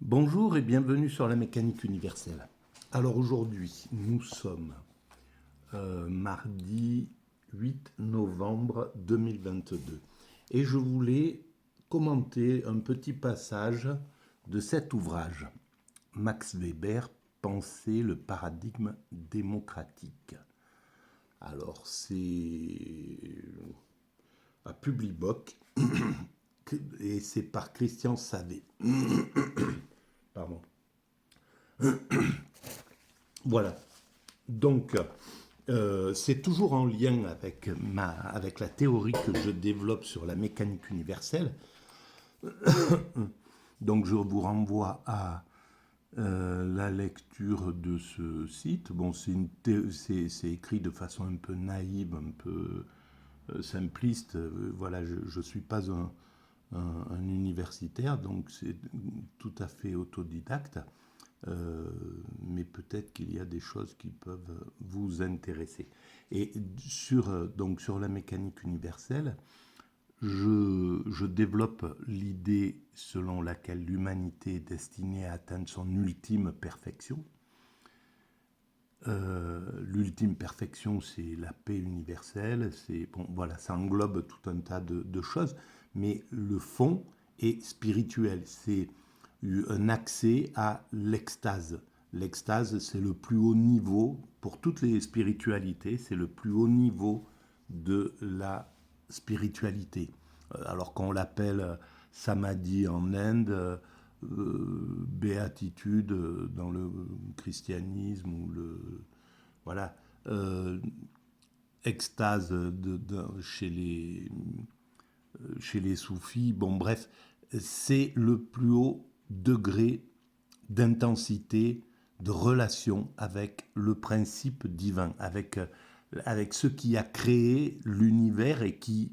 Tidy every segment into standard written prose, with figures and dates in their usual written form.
Bonjour et bienvenue sur la mécanique universelle. Alors aujourd'hui, nous sommes mardi 8 novembre 2022 et je voulais commenter un petit passage de cet ouvrage, Max Weber, Penser le paradigme démocratique. Alors c'est à Publiboc et c'est par Christian Savé. Pardon. Voilà. Donc, c'est toujours en lien avec la théorie que je développe sur la mécanique universelle. Donc, je vous renvoie à la lecture de ce site. Bon, c'est écrit de façon un peu naïve, un peu simpliste. Voilà, je ne suis pas un universitaire, donc c'est tout à fait autodidacte. Mais peut-être qu'il y a des choses qui peuvent vous intéresser. Et donc sur la mécanique universelle, je développe l'idée selon laquelle l'humanité est destinée à atteindre son ultime perfection. L'ultime perfection, c'est la paix universelle. Bon, voilà, ça englobe tout un tas de choses, mais le fond est spirituel. C'est un accès à l'extase. L'extase, c'est le plus haut niveau, pour toutes les spiritualités, c'est le plus haut niveau de la spiritualité. Alors qu'on l'appelle samadhi en Inde, béatitude dans le christianisme ou voilà, extase chez les soufis. Bon, bref, c'est le plus haut degré d'intensité, de relation avec le principe divin, avec ce qui a créé l'univers et qui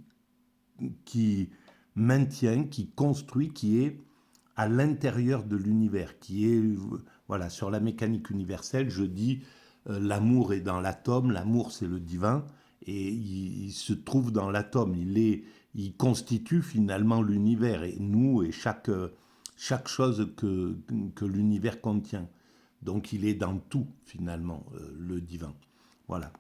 maintient, qui construit, qui est à l'intérieur de l'univers, qui est, voilà, sur la mécanique universelle, je dis, l'amour est dans l'atome, l'amour c'est le divin, et il se trouve dans l'atome, il constitue finalement l'univers, et nous, et chaque chose que l'univers contient. Donc il est dans tout, finalement, le divin. Voilà.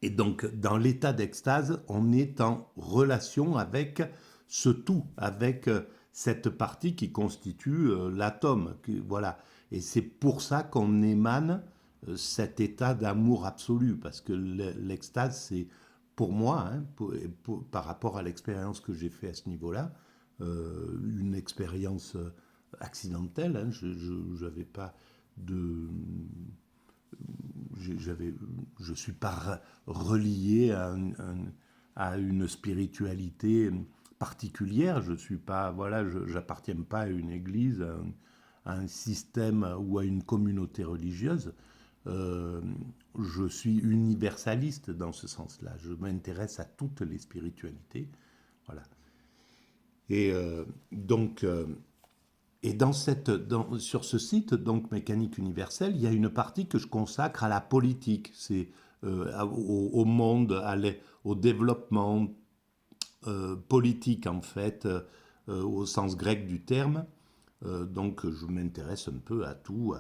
Et donc, dans l'état d'extase, on est en relation avec ce tout, avec cette partie qui constitue l'atome. Voilà. Et c'est pour ça qu'on émane cet état d'amour absolu, parce que l'extase, c'est pour moi, hein, par rapport à l'expérience que j'ai faite à ce niveau-là, une expérience accidentelle. Hein, je n'avais pas de je ne suis pas relié à une spiritualité particulière. Je suis pas, voilà, j'appartiens pas à une église, à un système ou à une communauté religieuse. Je suis universaliste dans ce sens-là. Je m'intéresse à toutes les spiritualités. Voilà. Et sur ce site, donc Mécanique universelle, il y a une partie que je consacre à la politique, c'est au monde, au développement politique en fait, au sens grec du terme. Donc je m'intéresse un peu à tout,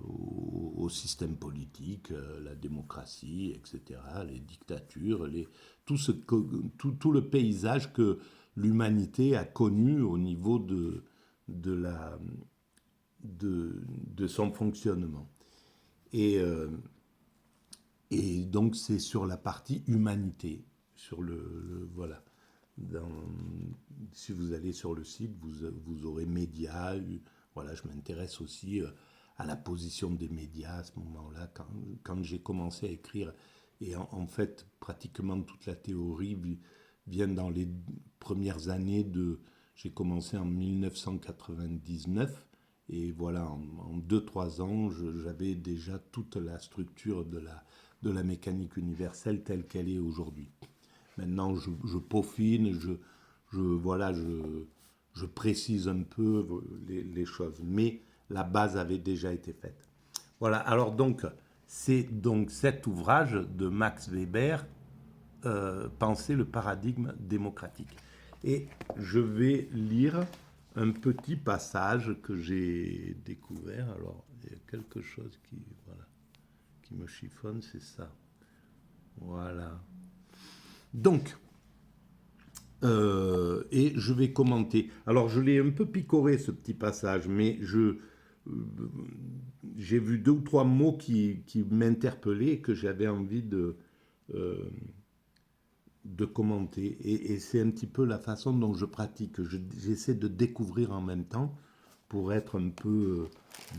au système politique, la démocratie, etc., les dictatures, tout le paysage que l'humanité a connu au niveau de, la, de son fonctionnement. Et donc c'est sur la partie humanité, sur voilà. Si vous allez sur le site, vous aurez médias. Voilà, je m'intéresse aussi à la position des médias à ce moment-là, quand j'ai commencé à écrire. Et en fait, pratiquement toute la théorie vient dans les premières années de... J'ai commencé en 1999 et voilà, en 2-3 ans, j'avais déjà toute la structure de la mécanique universelle telle qu'elle est aujourd'hui. Maintenant, je peaufine, voilà, je précise un peu les choses, mais la base avait déjà été faite. Voilà, alors donc, c'est donc cet ouvrage de Max Weber, Penser le paradigme démocratique. Et je vais lire un petit passage que j'ai découvert. Alors, il y a quelque chose voilà, qui me chiffonne, c'est ça. Voilà. Donc, et je vais commenter. Alors, je l'ai un peu picoré, ce petit passage, mais j'ai vu 2 ou 3 mots qui m'interpellaient et que j'avais envie euh, de commenter. Et c'est un petit peu la façon dont je pratique. J'essaie de découvrir en même temps pour être un peu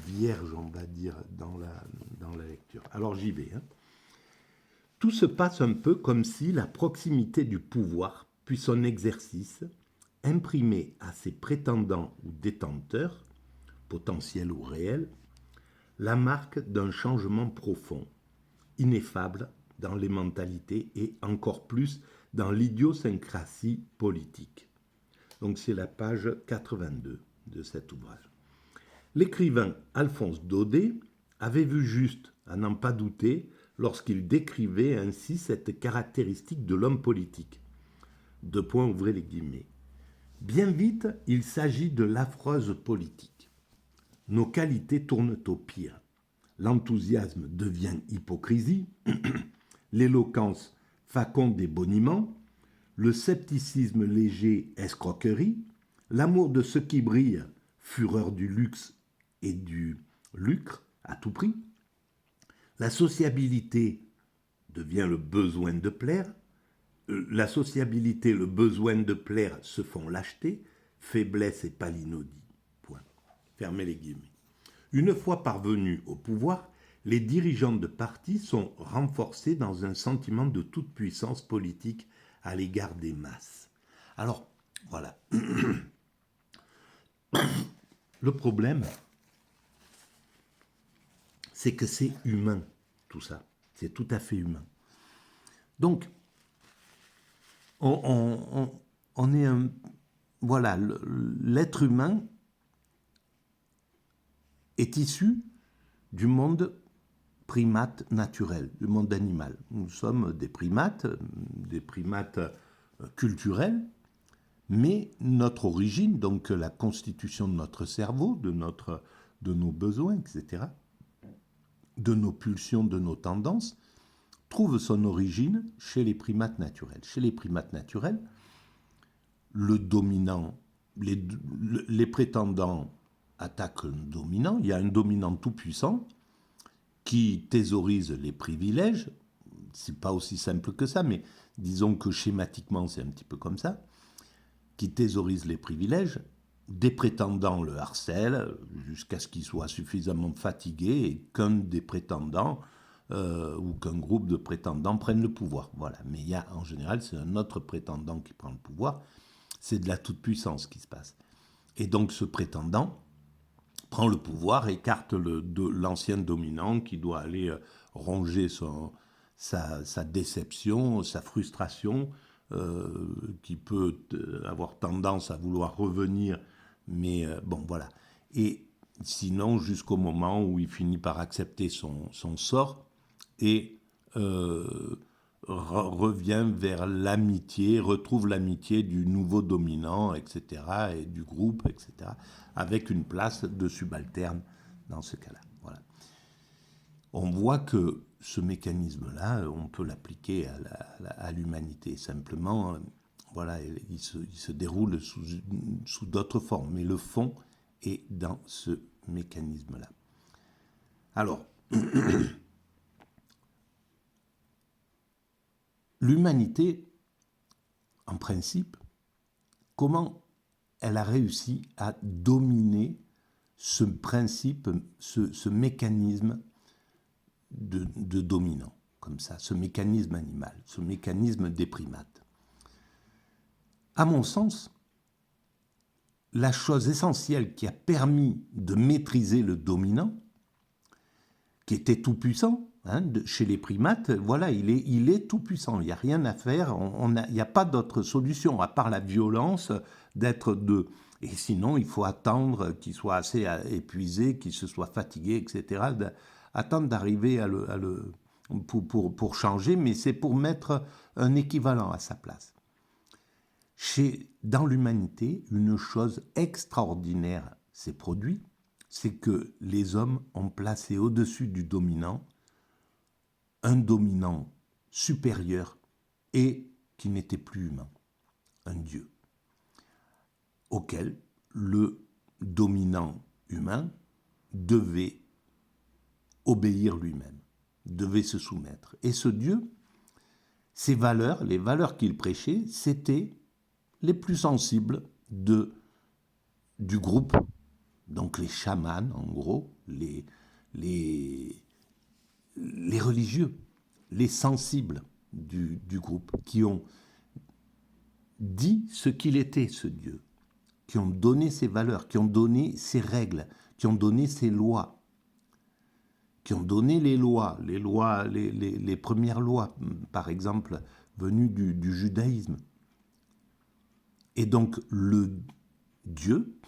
vierge, on va dire, dans la lecture. Alors, j'y vais. Hein. Tout se passe un peu comme si la proximité du pouvoir, puis son exercice, imprimait à ses prétendants ou détenteurs, potentiels ou réels, la marque d'un changement profond, ineffable dans les mentalités et encore plus dans l'idiosyncrasie politique. Donc c'est la page 82 de cet ouvrage. L'écrivain Alphonse Daudet avait vu juste, à n'en pas douter, lorsqu'il décrivait ainsi cette caractéristique de l'homme politique. Deux points, ouvrez les guillemets. Bien vite, il s'agit de l'affreuse politique. Nos qualités tournent au pire. L'enthousiasme devient hypocrisie, l'éloquence faconde et boniment, le scepticisme léger escroquerie, l'amour de ce qui brille, fureur du luxe et du lucre à tout prix, la sociabilité devient le besoin de plaire, la sociabilité, le besoin de plaire se font lâcheté, faiblesse et palinodie. Point. Fermez les guillemets. Une fois parvenus au pouvoir, les dirigeants de partis sont renforcés dans un sentiment de toute puissance politique à l'égard des masses. Alors, voilà. Le problème, c'est que c'est humain, tout ça. C'est tout à fait humain. Donc, on est un... Voilà, l'être humain est issu du monde primate naturel, du monde animal. Nous sommes des primates culturels, mais notre origine, donc la constitution de notre cerveau, de nos besoins, etc., de nos pulsions, de nos tendances, trouve son origine chez les primates naturels. Chez les primates naturels, le dominant, les prétendants attaquent le dominant. Il y a un dominant tout-puissant qui thésaurise les privilèges. C'est pas aussi simple que ça, mais disons que schématiquement, c'est un petit peu comme ça. Qui thésaurise les privilèges. Des prétendants le harcèlent jusqu'à ce qu'il soit suffisamment fatigué et qu'un des prétendants ou qu'un groupe de prétendants prenne le pouvoir. Voilà. Mais il y a, en général, c'est un autre prétendant qui prend le pouvoir. C'est de la toute-puissance qui se passe. Et donc ce prétendant prend le pouvoir, écarte l'ancien dominant qui doit aller ronger sa déception, sa frustration, qui peut avoir tendance à vouloir revenir, mais bon, voilà. Et sinon, jusqu'au moment où il finit par accepter son sort et revient vers l'amitié, retrouve l'amitié du nouveau dominant, etc., et du groupe, etc., avec une place de subalterne dans ce cas-là. Voilà. On voit que ce mécanisme-là, on peut l'appliquer à l'humanité. Simplement, voilà, il se déroule sous d'autres formes, mais le fond est dans ce mécanisme-là. Alors, l'humanité, en principe, comment elle a réussi à dominer ce principe, ce mécanisme de dominant, comme ça, ce mécanisme animal, ce mécanisme des primates. À mon sens, la chose essentielle qui a permis de maîtriser le dominant, qui était tout puissant, chez les primates, voilà, il est tout puissant. Il n'y a rien à faire. Il n'y a pas d'autre solution à part la violence d'être deux. Et sinon, il faut attendre qu'il soit assez épuisé, qu'il se soit fatigué, etc. Attendre d'arriver pour changer, mais c'est pour mettre un équivalent à sa place. Dans l'humanité, une chose extraordinaire s'est produite, c'est que les hommes ont placé au-dessus du dominant un dominant supérieur et qui n'était plus humain, un dieu, auquel le dominant humain devait obéir lui-même, devait se soumettre. Et ce dieu, ses valeurs, les valeurs qu'il prêchait, c'était les plus sensibles du groupe, donc les chamans, en gros, les religieux, les sensibles du groupe, qui ont dit ce qu'il était, ce Dieu, qui ont donné ses valeurs, qui ont donné ses règles, qui ont donné ses lois, qui ont donné les premières lois, par exemple, venues du judaïsme. Et donc, le Dieu,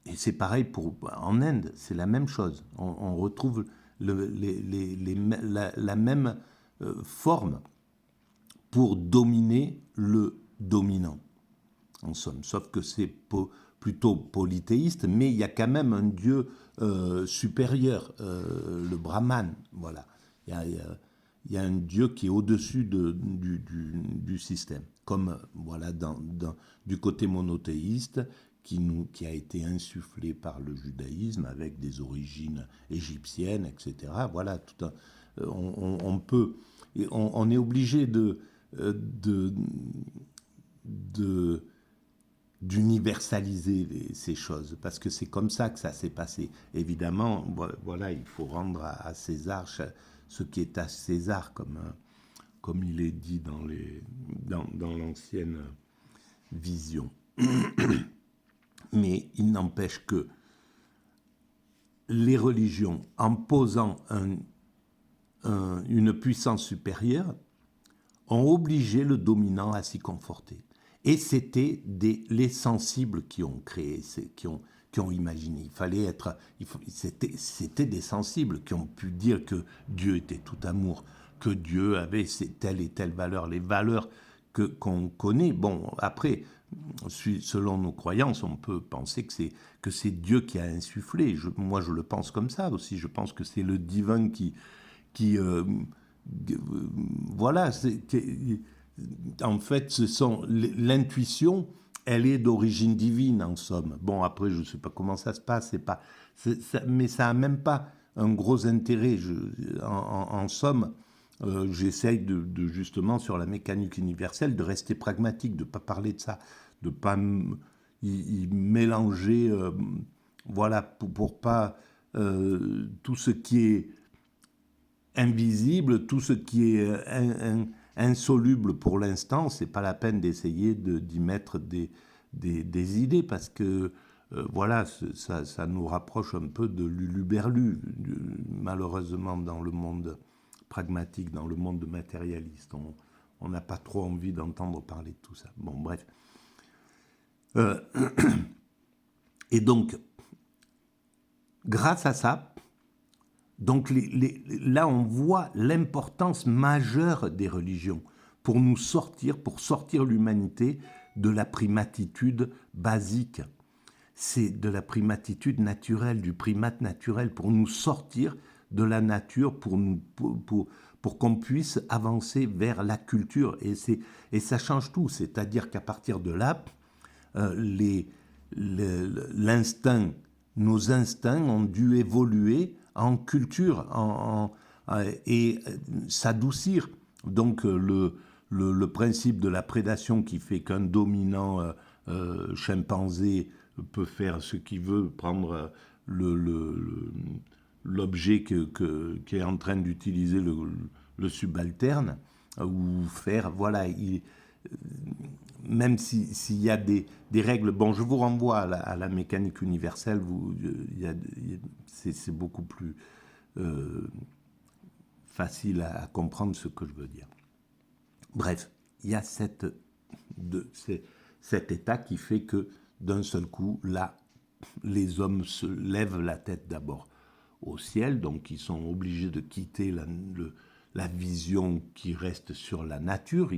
et c'est pareil en Inde, c'est la même chose. On retrouve la même forme pour dominer le dominant, en somme. Sauf que c'est plutôt polythéiste, mais il y a quand même un dieu supérieur, le Brahman. Voilà. Il y a un dieu qui est au-dessus du système. Comme voilà, du côté monothéiste, qui a été insufflé par le judaïsme avec des origines égyptiennes, etc. Voilà, on est obligé d'universaliser ces choses, parce que c'est comme ça que ça s'est passé. Évidemment, voilà, il faut rendre à César ce qui est à César, comme il est dit dans l'ancienne vision. Mais il n'empêche que les religions, en posant une puissance supérieure, ont obligé le dominant à s'y conforter. Et c'était les sensibles qui ont créé, qui ont imaginé. C'était des sensibles qui ont pu dire que Dieu était tout amour, que Dieu avait telle et telle valeur, les valeurs qu'on connaît. Bon, après, selon nos croyances, on peut penser que c'est Dieu qui a insufflé. Moi, je le pense comme ça aussi. Je pense que c'est le divin qui voilà, en fait, l'intuition, elle est d'origine divine, en somme. Bon, après, je ne sais pas comment ça se passe, mais ça n'a même pas un gros intérêt. En somme, j'essaye justement, sur la mécanique universelle, de rester pragmatique, de ne pas parler de ça, de ne pas y mélanger, voilà, pour pas tout ce qui est invisible, tout ce qui est insoluble pour l'instant, c'est pas la peine d'essayer d'y mettre des idées, parce que voilà, ça nous rapproche un peu de l'uluberlu, malheureusement, dans le monde pragmatique, dans le monde matérialiste. On n'a pas trop envie d'entendre parler de tout ça. Bon, bref. Et donc, grâce à ça, donc là, on voit l'importance majeure des religions pour sortir l'humanité de la primatitude basique. C'est de la primatitude naturelle, du primate naturel, pour nous sortir de la nature, pour qu'on puisse avancer vers la culture. Et ça change tout, c'est-à-dire qu'à partir de là, nos instincts ont dû évoluer en culture et s'adoucir. Donc le principe de la prédation qui fait qu'un dominant chimpanzé peut faire ce qu'il veut, prendre l'objet qui est en train d'utiliser le subalterne, ou faire, voilà, même s'il y a des règles, bon, je vous renvoie à la mécanique universelle, c'est beaucoup plus facile à comprendre ce que je veux dire. Bref, il y a cet état qui fait que d'un seul coup, là, les hommes se lèvent la tête d'abord au ciel, donc ils sont obligés de quitter la vision qui reste sur la nature.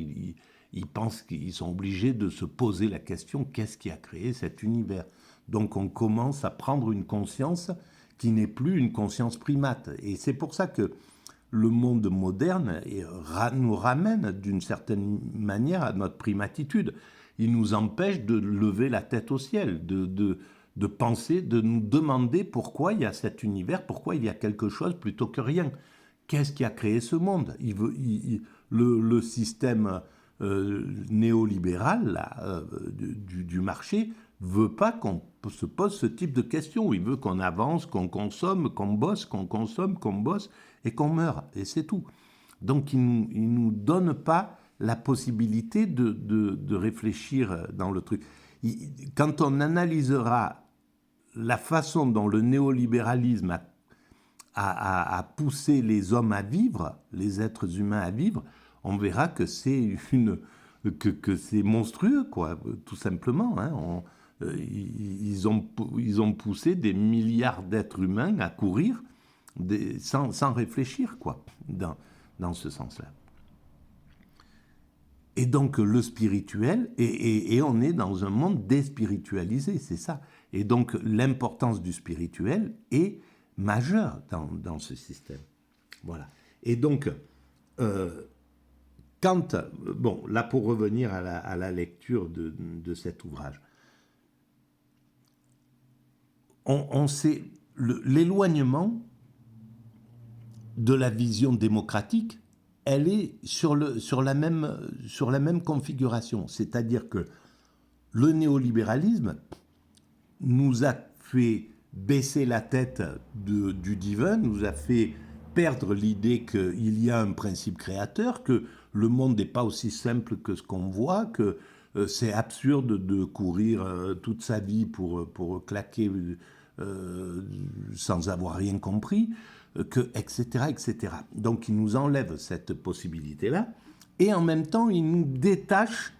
ils pensent qu'ils sont obligés de se poser la question, qu'est-ce qui a créé cet univers? Donc on commence à prendre une conscience qui n'est plus une conscience primate. Et c'est pour ça que le monde moderne nous ramène d'une certaine manière à notre primatitude. Il nous empêche de lever la tête au ciel, de penser, de nous demander pourquoi il y a cet univers, pourquoi il y a quelque chose plutôt que rien. Qu'est-ce qui a créé ce monde? Le système néolibéral là, du marché veut pas qu'on se pose ce type de questions. Il veut qu'on avance, qu'on consomme, qu'on bosse, qu'on consomme, qu'on bosse et qu'on meurt. Et c'est tout. Donc il ne nous donne pas la possibilité de réfléchir dans le truc. Quand on analysera la façon dont le néolibéralisme a poussé les hommes à vivre, les êtres humains à vivre, on verra que c'est c'est monstrueux, quoi, tout simplement. Hein. Ils ont poussé des milliards d'êtres humains à courir sans réfléchir, quoi, dans ce sens-là. Et donc le spirituel, et on est dans un monde déspiritualisé, c'est ça. Et donc l'importance du spirituel est majeure dans ce système. Voilà. Et donc, bon, là pour revenir à la lecture de cet ouvrage, on sait l'éloignement de la vision démocratique, elle est sur la même configuration. C'est-à-dire que le néolibéralisme nous a fait baisser la tête du divin, nous a fait perdre l'idée qu'il y a un principe créateur, que le monde n'est pas aussi simple que ce qu'on voit, que c'est absurde de courir toute sa vie pour claquer sans avoir rien compris, etc., etc. Donc il nous enlève cette possibilité-là, et en même temps il détache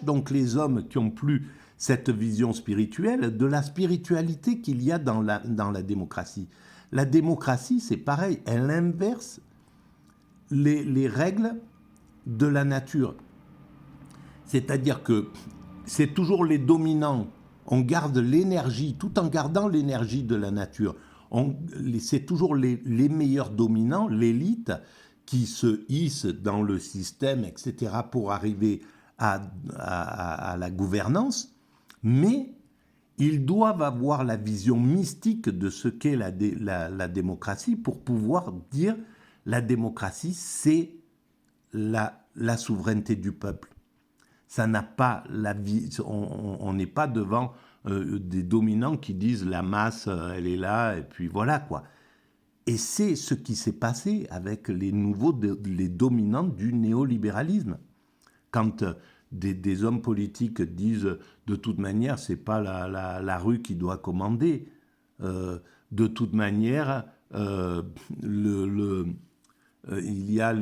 donc les hommes qui ont plus cette vision spirituelle de la spiritualité qu'il y a dans la démocratie. La démocratie, c'est pareil, elle inverse les règles de la nature. C'est-à-dire que c'est toujours les dominants. On garde l'énergie, tout en gardant l'énergie de la nature. C'est toujours les meilleurs dominants, l'élite, qui se hisse dans le système, etc., pour arriver à la gouvernance. Mais ils doivent avoir la vision mystique de ce qu'est la démocratie pour pouvoir dire la démocratie, c'est la souveraineté du peuple. Ça n'a pas la vie, on n'est pas devant des dominants qui disent la masse, elle est là, et puis voilà quoi. Et c'est ce qui s'est passé avec les dominants du néolibéralisme. Quand des hommes politiques disent de toute manière, c'est pas la rue qui doit commander. De toute manière, il y a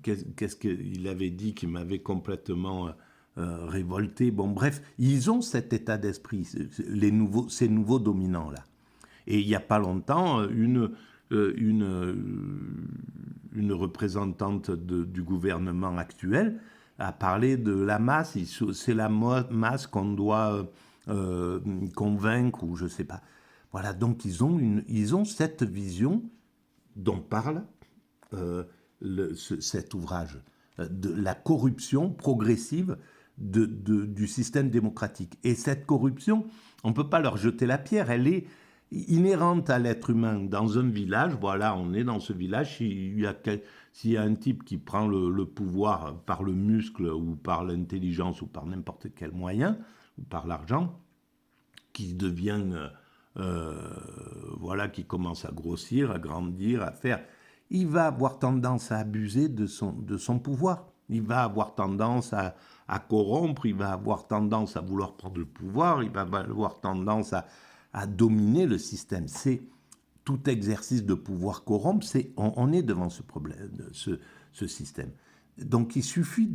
qu'est-ce qu'il avait dit qui m'avait complètement révolté. Bon, bref, ils ont cet état d'esprit, ces nouveaux dominants-là. Et il n'y a pas longtemps, une représentante du gouvernement actuel a parlé de la masse. C'est la masse qu'on doit convaincre, ou je ne sais pas. Voilà, donc ils ont cette vision dont parle cet ouvrage, de la corruption progressive du système démocratique. Et cette corruption, on ne peut pas leur jeter la pierre, elle est inhérente à l'être humain. Dans un village, voilà, on est dans ce village, s'il y a un type qui prend le pouvoir par le muscle ou par l'intelligence ou par n'importe quel moyen, ou par l'argent, qui devient, voilà, qui commence à grossir, à grandir, à faire, il va avoir tendance à abuser de son pouvoir. Il va avoir tendance à corrompre, il va avoir tendance à vouloir prendre le pouvoir, il va avoir tendance à dominer le système. C'est tout exercice de pouvoir corrompre, on est devant ce problème, ce système. Donc il suffit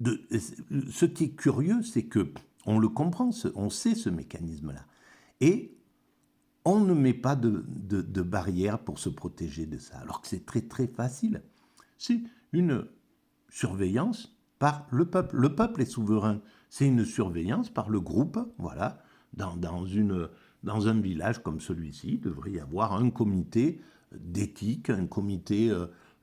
ce qui est curieux, c'est que on le comprend, on sait ce mécanisme-là. Et on ne met pas de barrière pour se protéger de ça, alors que c'est très très facile. une surveillance par le peuple. Le peuple est souverain. C'est une surveillance par le groupe. Voilà. Dans un village comme celui-ci, il devrait y avoir un comité d'éthique, un comité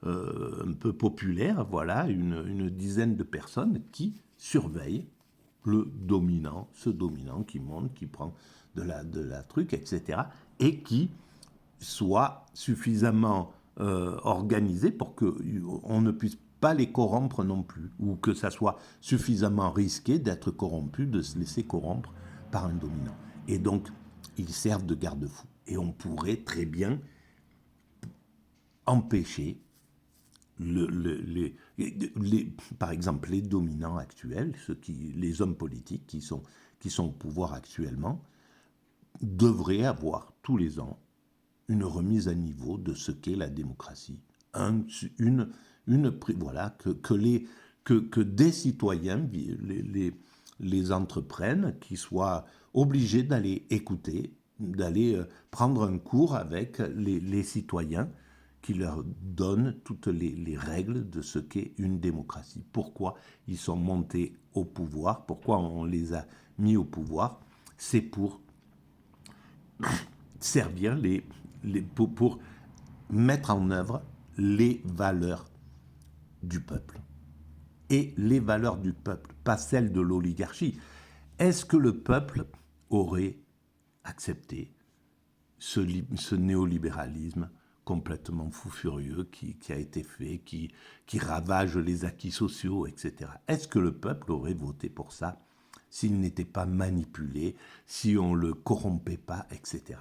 un peu populaire, voilà, une dizaine de personnes qui surveillent ce dominant qui monte, qui prend de la truc, etc. Et qui soit suffisamment organisé pour qu'on ne puisse pas les corrompre non plus, ou que ça soit suffisamment risqué d'être corrompu, de se laisser corrompre par un dominant. Et donc, ils servent de garde-fous. Et on pourrait très bien empêcher par exemple, les dominants actuels, les hommes politiques qui sont au pouvoir actuellement, devraient avoir tous les ans une remise à niveau de ce qu'est la démocratie. Voilà, que des citoyens les entreprennent, qui soient obligés d'aller écouter, d'aller prendre un cours avec les citoyens, qui leur donnent toutes les règles de ce qu'est une démocratie. Pourquoi ils sont montés au pouvoir, pourquoi on les a mis au pouvoir, c'est pour servir pour mettre en œuvre les valeurs du peuple. Et les valeurs du peuple, pas celles de l'oligarchie. Est-ce que le peuple aurait accepté ce néolibéralisme complètement fou furieux qui a été fait, qui ravage les acquis sociaux, etc. Est-ce que le peuple aurait voté pour ça s'il n'était pas manipulé, si on ne le corrompait pas, etc.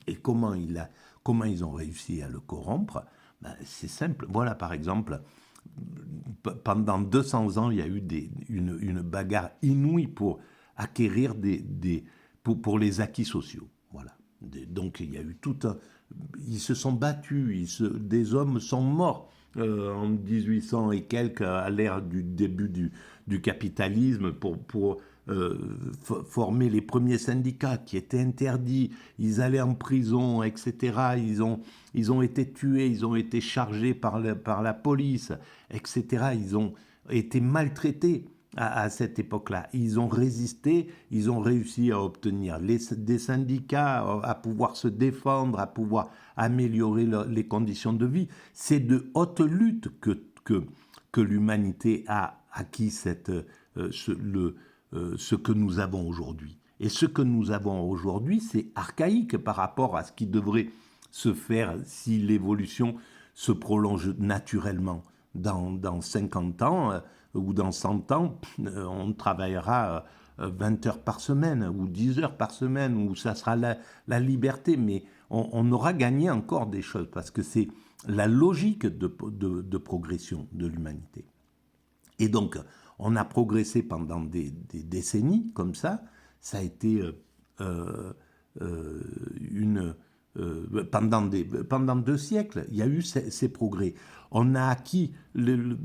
Et comment ils ont réussi à le corrompre? C'est simple. Voilà, par exemple, pendant 200 ans, il y a eu une bagarre inouïe pour acquérir pour les acquis sociaux. Voilà. Donc il y a eu ils se sont battus, des hommes sont morts en 1800 et quelques, à l'ère du début du capitalisme, pour former les premiers syndicats qui étaient interdits. Ils allaient en prison, etc. Ils ont été tués, ils ont été chargés par la police, etc. Ils ont été maltraités à cette époque-là. Ils ont résisté, ils ont réussi à obtenir des syndicats, à pouvoir se défendre, à pouvoir améliorer les conditions de vie. C'est de haute lutte que l'humanité a acquis ce que nous avons aujourd'hui. Et ce que nous avons aujourd'hui, c'est archaïque par rapport à ce qui devrait se faire si l'évolution se prolonge naturellement. Dans 50 ans ou dans 100 ans, on travaillera 20 heures par semaine ou 10 heures par semaine, où ça sera la liberté, mais on aura gagné encore des choses, parce que c'est la logique de progression de l'humanité. Et donc, on a progressé pendant des décennies comme ça. Ça a été pendant 2 siècles, il y a eu ces progrès. On a acquis les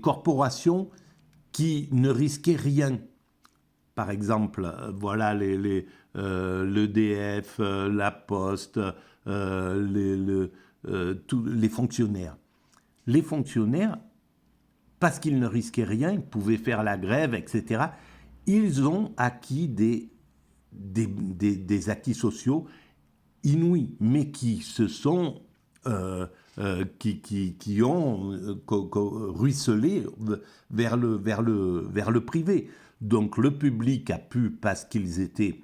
corporations qui ne risquaient rien. Par exemple, voilà l'EDF, la Poste, tous les fonctionnaires. Les fonctionnaires, parce qu'ils ne risquaient rien, ils pouvaient faire la grève, etc. Ils ont acquis des acquis sociaux inouïs, mais qui se sont qui ont ruisselé vers le privé. Donc le public a pu, parce qu'ils étaient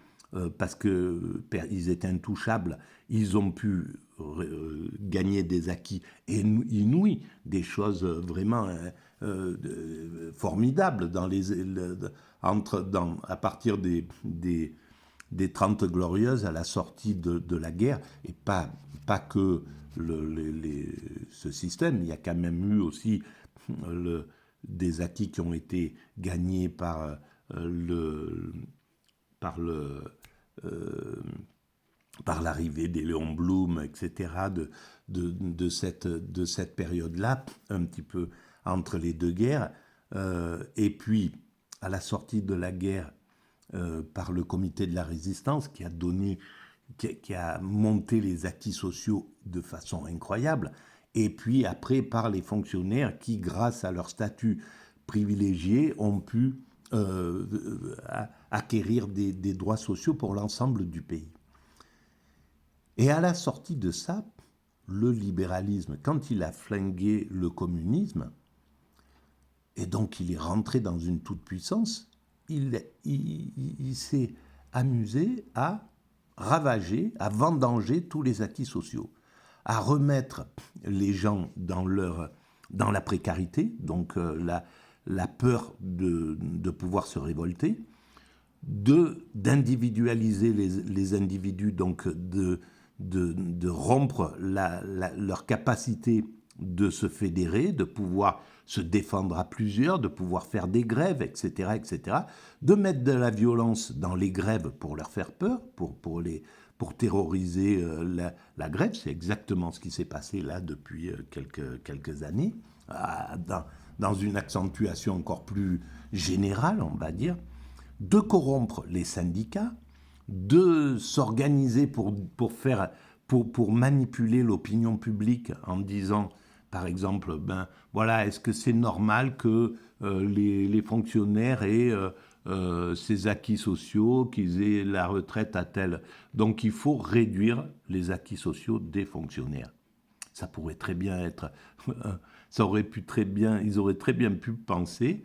intouchables, ils ont pu gagner des acquis inouïs, des choses vraiment formidables à partir des 30 glorieuses à la sortie de la guerre, et pas que ce système. Il y a quand même eu aussi des acquis qui ont été gagnés par l'arrivée des Léon Blum, etc., de cette période-là, un petit peu entre les deux guerres. Et puis, à la sortie de la guerre, par le comité de la résistance, qui a donné qui a monté les acquis sociaux de façon incroyable, et puis après par les fonctionnaires qui, grâce à leur statut privilégié, ont pu acquérir des droits sociaux pour l'ensemble du pays. Et à la sortie de ça, le libéralisme, quand il a flingué le communisme, et donc il est rentré dans une toute-puissance, il s'est amusé à ravager, à vendanger tous les acquis sociaux, à remettre les gens dans la précarité, donc la peur de pouvoir se révolter, d'individualiser les individus, donc de rompre leur capacité de se fédérer, de pouvoir se défendre à plusieurs, de pouvoir faire des grèves, etc., etc., de mettre de la violence dans les grèves pour leur faire peur, pour terroriser la grève. C'est exactement ce qui s'est passé là depuis quelques années, dans une accentuation encore plus générale, on va dire, de corrompre les syndicats, de s'organiser pour manipuler l'opinion publique en disant, par exemple, voilà, est-ce que c'est normal que les fonctionnaires aient ces acquis sociaux, qu'ils aient la retraite à tel. Donc il faut réduire les acquis sociaux des fonctionnaires. Ça pourrait très bien être, ils auraient très bien pu penser.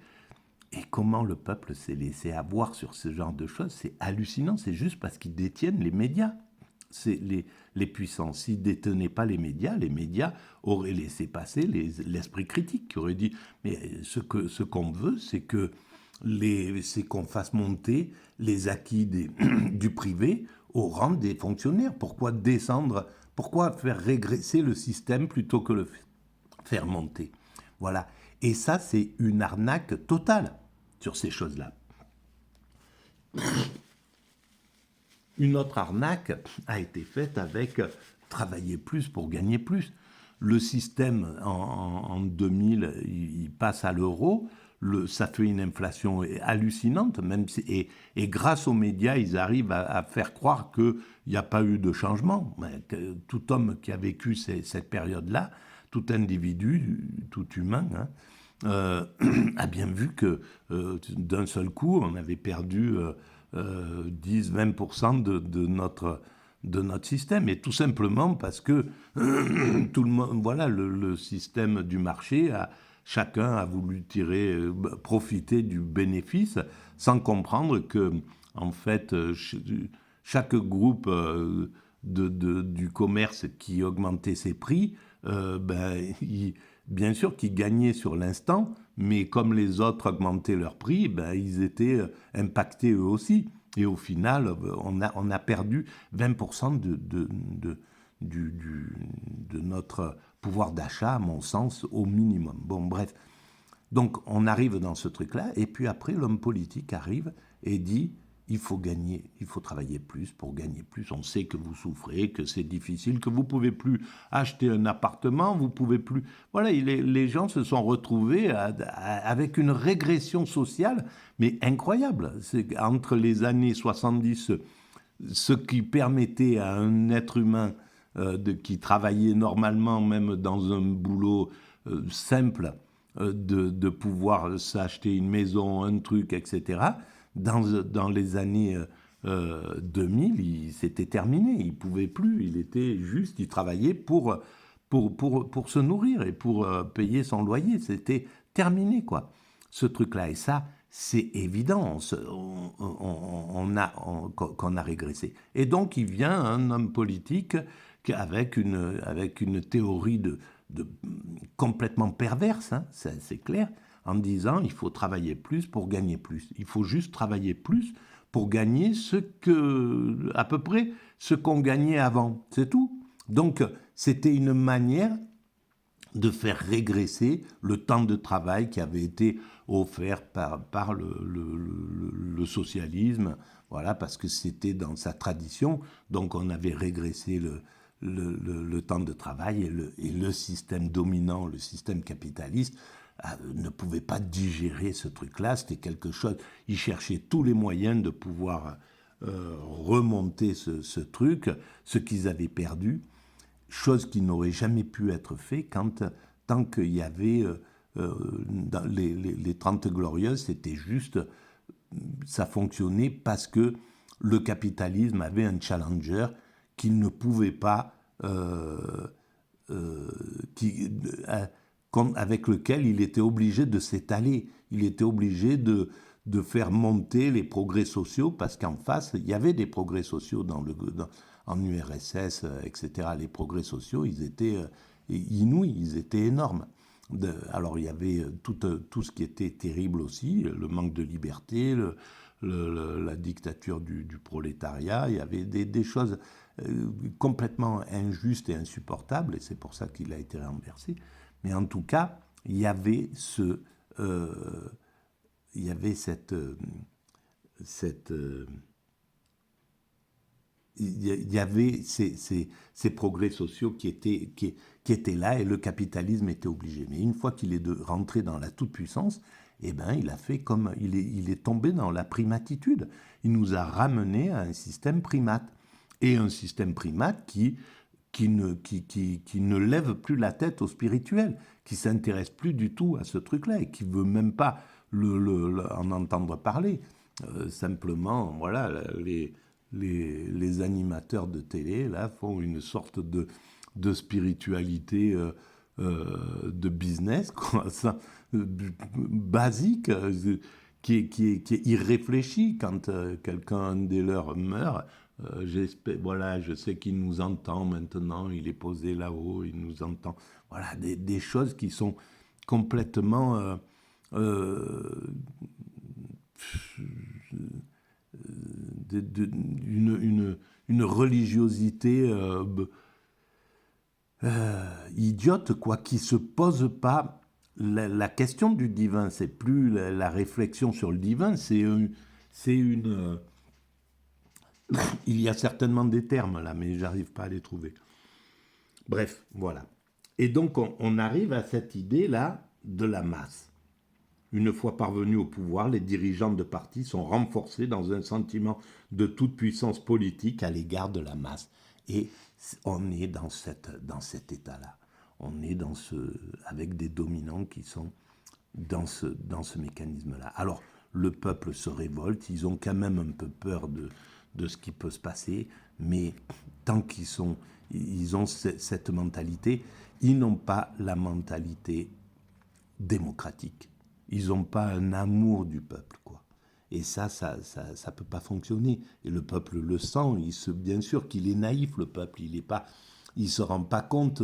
Et comment le peuple s'est laissé avoir sur ce genre de choses, c'est hallucinant, c'est juste parce qu'ils détiennent les médias. C'est les puissants. S'ils ne détenaient pas les médias auraient laissé passer l'esprit critique, qui aurait dit, mais ce qu'on veut, c'est qu'on fasse monter les acquis du privé au rang des fonctionnaires. Pourquoi faire régresser le système plutôt que le faire monter? Voilà. Et ça, c'est une arnaque totale sur ces choses-là. Une autre arnaque a été faite avec travailler plus pour gagner plus. Le système, en 2000, il passe à l'euro. Ça fait une inflation hallucinante, même et grâce aux médias, ils arrivent à faire croire qu'il n'y a pas eu de changement. Que tout homme qui a vécu cette période-là, tout individu, tout humain, a bien vu que d'un seul coup, on avait perdu 10-20% de notre système, et tout simplement parce que tout le monde, voilà, le système du marché, chacun a voulu profiter du bénéfice sans comprendre que, en fait, chaque groupe du commerce qui augmentait ses prix, bien sûr qu'ils gagnaient sur l'instant, mais comme les autres augmentaient leurs prix, ils étaient impactés eux aussi. Et au final, on a perdu 20% de notre pouvoir d'achat, à mon sens, au minimum. Bon, bref. Donc, on arrive dans ce truc-là, et puis après, l'homme politique arrive et dit, il faut gagner, il faut travailler plus pour gagner plus. On sait que vous souffrez, que c'est difficile, que vous ne pouvez plus acheter un appartement, vous pouvez plus... Voilà, les gens se sont retrouvés avec une régression sociale, mais incroyable. C'est entre les années 70, ce qui permettait à un être humain qui travaillait normalement, même dans un boulot simple, de pouvoir s'acheter une maison, un truc, etc., dans les années 2000, c'était terminé. Il ne pouvait plus. Il travaillait pour se nourrir et pour payer son loyer. C'était terminé, quoi, ce truc-là. Et ça, c'est évident qu'on a régressé. Et donc, il vient un homme politique avec une théorie complètement perverse, hein, c'est clair, en disant il faut travailler plus pour gagner plus. Il faut juste travailler plus pour gagner à peu près ce qu'on gagnait avant. C'est tout. Donc, c'était une manière de faire régresser le temps de travail qui avait été offert par le socialisme, voilà, parce que c'était dans sa tradition. Donc, on avait régressé le temps de travail, et le système dominant, le système capitaliste, ne pouvait pas digérer ce truc-là. C'était quelque chose. Il cherchait tous les moyens de pouvoir remonter ce truc, ce qu'ils avaient perdu, chose qui n'aurait jamais pu être fait tant qu'il y avait dans les 30 Glorieuses, c'était juste, ça fonctionnait parce que le capitalisme avait un challenger qu'il ne pouvait pas, qui, avec lequel il était obligé de s'étaler, il était obligé de faire monter les progrès sociaux, parce qu'en face, il y avait des progrès sociaux en URSS, etc. Les progrès sociaux, ils étaient inouïs, ils étaient énormes. Alors il y avait tout ce qui était terrible aussi, le manque de liberté, la dictature du prolétariat, il y avait des choses complètement injustes et insupportables, et c'est pour ça qu'il a été renversé. Mais en tout cas, il y avait il y avait il y avait ces progrès sociaux qui étaient là, et le capitalisme était obligé. Mais une fois qu'il est rentré dans la toute-puissance, eh ben, il a fait comme il est tombé dans la primatitude. Il nous a ramené à un système primate. Et un système primate qui ne lève plus la tête au spirituel, qui s'intéresse plus du tout à ce truc-là et qui veut même pas en entendre parler. Simplement, voilà, les animateurs de télé là font une sorte de spiritualité de business, quoi, ça, basique, qui est irréfléchi. Quand quelqu'un des leurs meurt, voilà, je sais qu'il nous entend maintenant, il est posé là-haut, il nous entend. Voilà, des choses qui sont complètement une religiosité idiote, quoi, qui se pose pas la question du divin. C'est plus la réflexion sur le divin, il y a certainement des termes là, mais j'arrive pas à les trouver. Bref, voilà. Et donc on arrive à cette idée là de la masse. Une fois parvenus au pouvoir, les dirigeants de partis sont renforcés dans un sentiment de toute puissance politique à l'égard de la masse. Et on est dans cet état-là. On est avec des dominants qui sont dans ce mécanisme-là. Alors, le peuple se révolte, ils ont quand même un peu peur de ce qui peut se passer, mais tant ils ont cette mentalité, ils n'ont pas la mentalité démocratique. Ils n'ont pas un amour du peuple, quoi. Et ça peut pas fonctionner. Et le peuple le sent. Bien sûr qu'il est naïf, le peuple. Il se rend pas compte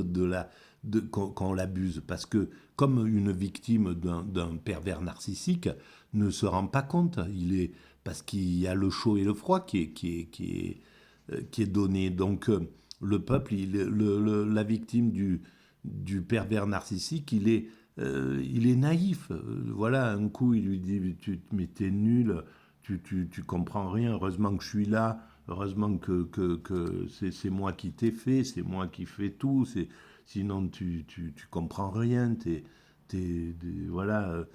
qu'on l'abuse. Parce que, comme une victime d'un pervers narcissique ne se rend pas compte, parce qu'il y a le chaud et le froid qui est donné. Donc, le peuple, la victime du pervers narcissique, il est naïf. Voilà, un coup, il lui dit mais t'es nul, tu comprends rien, heureusement que je suis là, heureusement que c'est moi qui t'ai fait, c'est moi qui fais tout, sinon tu comprends rien, voilà.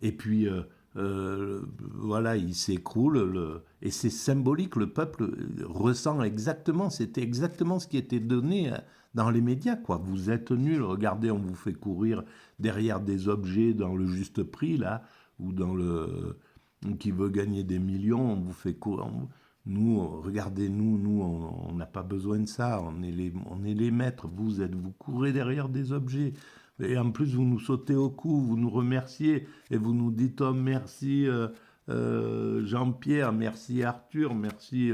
Et puis, voilà, il s'écroule, et c'est symbolique, le peuple ressent exactement, c'était exactement ce qui était donné dans les médias, quoi. Vous êtes nuls, regardez, on vous fait courir derrière des objets dans le juste prix, là, ou qui veut gagner des millions, on vous fait courir. Regardez-nous, on n'a pas besoin de ça, on est les maîtres, vous courez derrière des objets. Et en plus, vous nous sautez au cou, vous nous remerciez, et vous nous dites oh, merci Jean-Pierre, merci Arthur, merci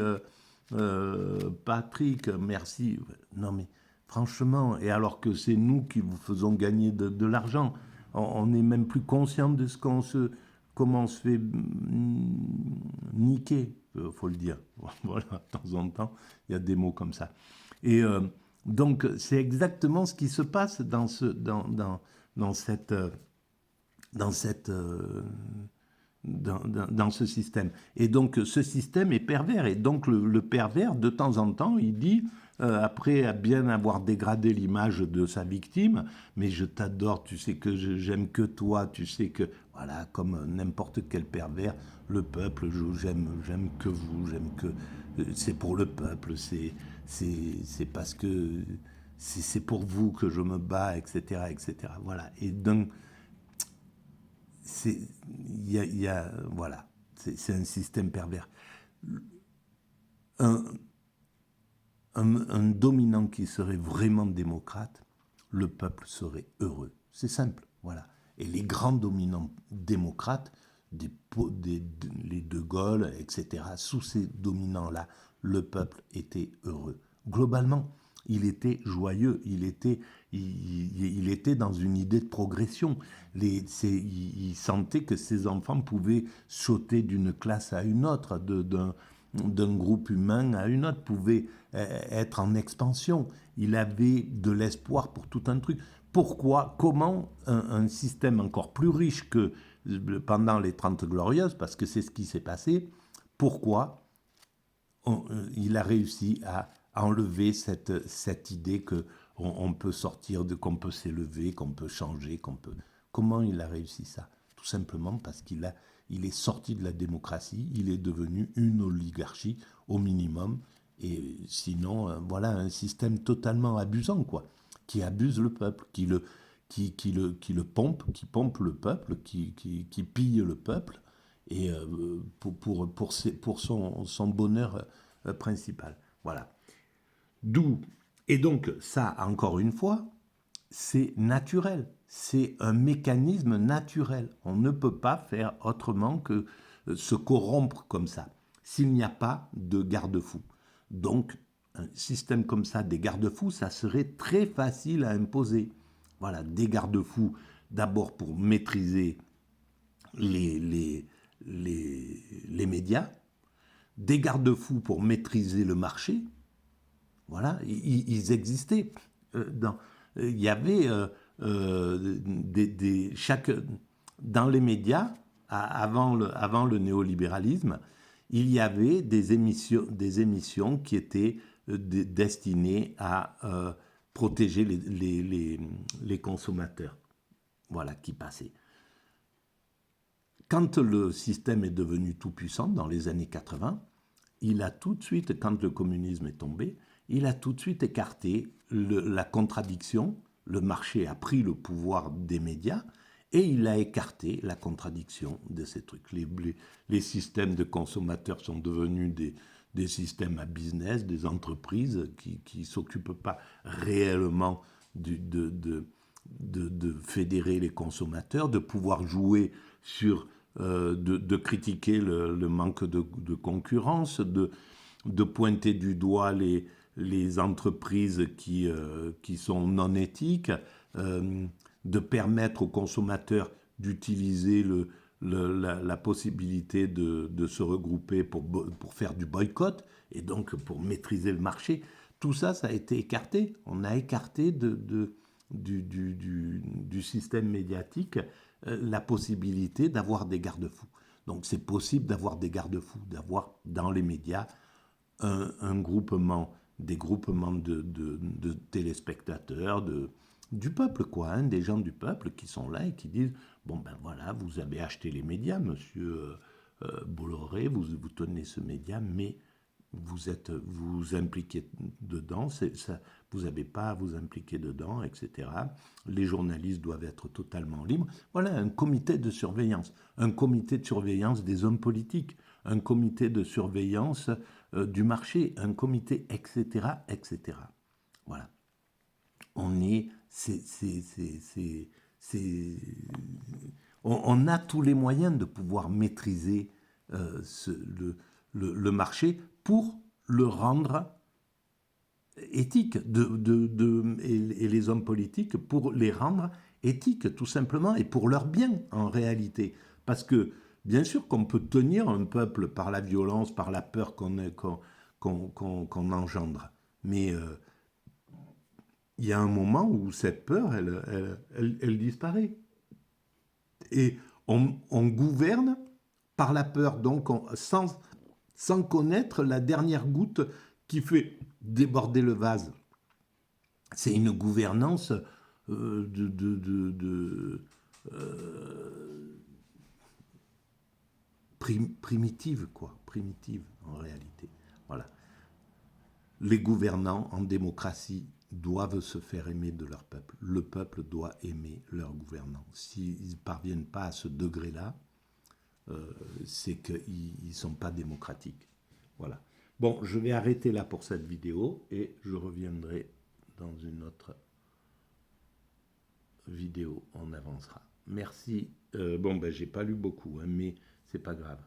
Patrick, merci. Non mais franchement, et alors que c'est nous qui vous faisons gagner de l'argent, on n'est même plus conscient de comment on se fait niquer, faut le dire. Voilà, de temps en temps, il y a des mots comme ça. Et donc, c'est exactement ce qui se passe dans ce système. Et donc, ce système est pervers. Et donc, le pervers, de temps en temps, il dit après à bien avoir dégradé l'image de sa victime, mais je t'adore, tu sais que j'aime que toi, tu sais que, voilà, comme n'importe quel pervers, le peuple, j'aime que vous, j'aime que... c'est pour le peuple, c'est parce que c'est pour vous que je me bats, etc., etc. Voilà. Et donc, c'est, voilà, c'est un système pervers. Un, un dominant qui serait vraiment démocrate, le peuple serait heureux. C'est simple, voilà. Et les grands dominants démocrates, les De Gaulle, etc., sous ces dominants-là, le peuple était heureux. Globalement, il était joyeux, il était dans une idée de progression. Il sentait que ses enfants pouvaient sauter d'une classe à une autre, d'un groupe humain à une autre, pouvaient être en expansion. Il avait de l'espoir pour tout un truc. Pourquoi, comment un système encore plus riche que pendant les 30 Glorieuses, parce que c'est ce qui s'est passé, pourquoi il a réussi à enlever cette idée qu'on peut sortir, qu'on peut s'élever, qu'on peut changer, qu'on peut... Comment il a réussi ça? Tout simplement parce il est sorti de la démocratie, il est devenu une oligarchie au minimum, et sinon, voilà un système totalement abusant, quoi, qui abuse le peuple, qui le pompe, qui pompe le peuple, qui pille le peuple, et pour son bonheur principal. Voilà. D'où, et donc ça, encore une fois, c'est naturel, c'est un mécanisme naturel. On ne peut pas faire autrement que se corrompre comme ça, s'il n'y a pas de garde-fou. Donc, un système comme ça, des garde-fous, ça serait très facile à imposer. Voilà, des garde-fous, d'abord pour maîtriser les, les, les médias, des garde-fous pour maîtriser le marché. Voilà, ils existaient. Il y avait dans les médias, avant le néolibéralisme, il y avait des émissions qui étaient destinées à protéger les consommateurs. Voilà, qui passaient. Quand le système est devenu tout puissant, dans les années 80, il a tout de suite, quand le communisme est tombé, il a tout de suite écarté la contradiction. Le marché a pris le pouvoir des médias et il a écarté la contradiction de ces trucs. Les systèmes de consommateurs sont devenus des systèmes à business, des entreprises qui ne s'occupent pas réellement de fédérer les consommateurs, de pouvoir jouer sur... de critiquer le manque de concurrence, de pointer du doigt les entreprises qui sont non éthiques, de permettre aux consommateurs d'utiliser la possibilité de se regrouper pour faire du boycott et donc pour maîtriser le marché. Tout ça, ça a été écarté. On a écarté du système médiatique la possibilité d'avoir des garde-fous. Donc c'est possible d'avoir des garde-fous, d'avoir dans les médias des groupements de téléspectateurs, du peuple, quoi, hein, des gens du peuple qui sont là et qui disent bon ben voilà, vous avez acheté les médias, monsieur Bolloré, vous tenez ce média, mais vous impliquez dedans, vous n'avez pas à vous impliquer dedans, etc. Les journalistes doivent être totalement libres. Voilà un comité de surveillance des hommes politiques, un comité de surveillance du marché, un comité, etc., etc. Voilà. On a tous les moyens de pouvoir maîtriser le marché pour le rendre éthique, et les hommes politiques pour les rendre éthiques, tout simplement, et pour leur bien, en réalité. Parce que, bien sûr qu'on peut tenir un peuple par la violence, par la peur qu'on engendre, mais il y a un moment où cette peur, elle disparaît. Et on gouverne par la peur, donc sans connaître la dernière goutte qui fait déborder le vase. C'est une gouvernance primitive, quoi. Primitive, en réalité. Voilà. Les gouvernants en démocratie doivent se faire aimer de leur peuple. Le peuple doit aimer leurs gouvernants. S'ils ne parviennent pas à ce degré-là, c'est qu'ils ne sont pas démocratiques. Voilà. Bon, je vais arrêter là pour cette vidéo et je reviendrai dans une autre vidéo. On avancera. Merci. Bon, ben, j'ai pas lu beaucoup, hein, mais c'est pas grave.